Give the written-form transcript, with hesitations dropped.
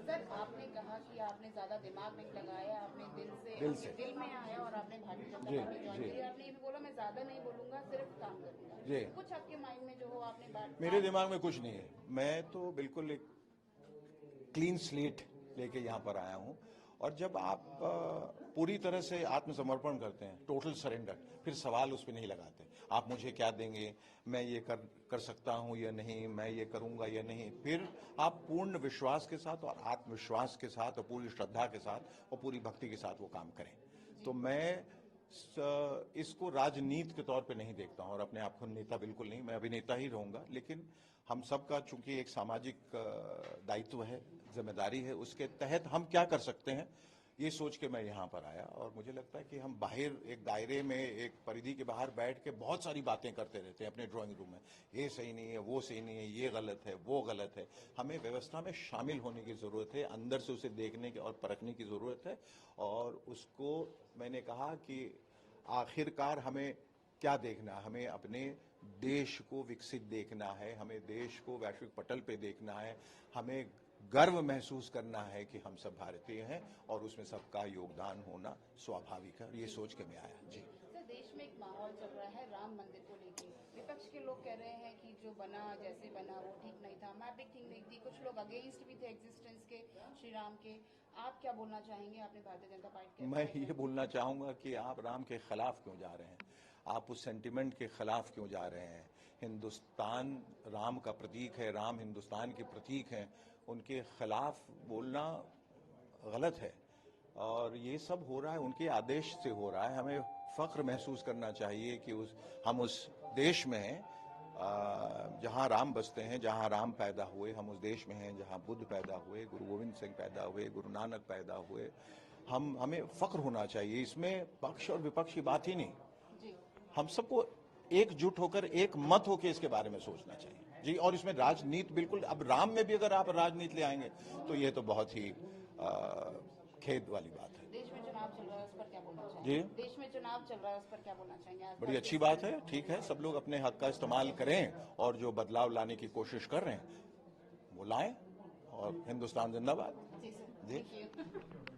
Sir, आपने कहा कि आपने ज्यादा दिमाग नहीं लगाया, आपने दिल से दिल में आया और आपने भारतीय जनता जी पार्टी ज्वाइन जी करी। आपने ये भी बोला मैं ज्यादा नहीं बोलूंगा, सिर्फ काम करूंगा। जी। कुछ आपके माइंड में जो हो आपने बात मेरे दिमाग में कुछ नहीं है, मैं तो बिल्कुल एक क्लीन स्लेट लेके यहाँ पर आया हूँ। और जब आप पूरी तरह से आत्मसमर्पण करते हैं, टोटल सरेंडर, फिर सवाल उस पर नहीं लगाते। आप मुझे क्या देंगे, मैं ये कर सकता हूँ या नहीं, मैं ये करूँगा या नहीं, फिर आप पूर्ण विश्वास के साथ और आत्मविश्वास के साथ और पूरी श्रद्धा के साथ और पूरी भक्ति के साथ वो काम करें। तो मैं इसको राजनीति के तौर पे नहीं देखता हूं और अपने आप को नेता बिल्कुल नहीं, मैं अभिनेता ही रहूंगा। लेकिन हम सबका चूंकि एक सामाजिक दायित्व है, जिम्मेदारी है, उसके तहत हम क्या कर सकते हैं ये सोच के मैं यहाँ पर आया। और मुझे लगता है कि हम बाहर एक दायरे में, एक परिधि के बाहर बैठ के बहुत सारी बातें करते रहते हैं अपने ड्राइंग रूम में, ये सही नहीं है, वो सही नहीं है, ये गलत है, वो गलत है। हमें व्यवस्था में शामिल होने की जरूरत है, अंदर से उसे देखने की और परखने की जरूरत है। और उसको मैंने कहा कि आखिरकार हमें क्या देखना है, हमें अपने देश को विकसित देखना है, हमें देश को वैश्विक पटल पे देखना है, हमें गर्व महसूस करना है कि हम सब भारतीय हैं और उसमें सबका योगदान होना स्वाभाविक है। ये सोच के मैं आया जी। सर, देश में एक माहौल चल रहा है राम मंदिर को लेके। विपक्ष के लोग कह रहे हैं कि जो बना, जैसे बना वो ठीक नहीं था, मैपिंग ठीक नहीं थी। कुछ लोग अगेंस्ट भी थे एग्जिस्टेंस के, श्री राम के। आप क्या बोलना चाहेंगे? आपने भारतीय जनता पार्टी मैं ये बोलना चाहूंगा कि आप राम के खिलाफ क्यों जा रहे हैं, आप उस सेंटिमेंट के खिलाफ क्यों जा रहे हैं। हिंदुस्तान राम का प्रतीक है, राम हिंदुस्तान के प्रतीक हैं, उनके खिलाफ बोलना गलत है। और ये सब हो रहा है उनके आदेश से हो रहा है। हमें फख्र महसूस करना चाहिए कि हम उस देश में हैं जहाँ राम बसते हैं, जहाँ राम पैदा हुए। हम उस देश में हैं जहाँ बुद्ध पैदा हुए, गुरु गोविंद सिंह पैदा हुए, गुरु नानक पैदा हुए। हमें फख्र होना चाहिए, इसमें पक्ष और विपक्ष की बात ही नहीं। हम सबको एकजुट होकर, एक मत होकर इसके बारे में सोचना चाहिए जी। और इसमें राजनीति बिल्कुल, अब राम में भी अगर आप राजनीति ले आएंगे तो ये तो बहुत ही खेद वाली बात है। देश में चुनाव चल रहा है, उस पर क्या बोलना चाहेंगे? जी, देश में चुनाव चल रहा है, उस पर क्या बोलना चाहेंगे? बड़ी अच्छी बात है, ठीक है, सब लोग अपने हक का इस्तेमाल करें और जो बदलाव लाने की कोशिश कर रहे हैं वो लाएं। और हिंदुस्तान जिंदाबाद जी सर, जी। Thank you.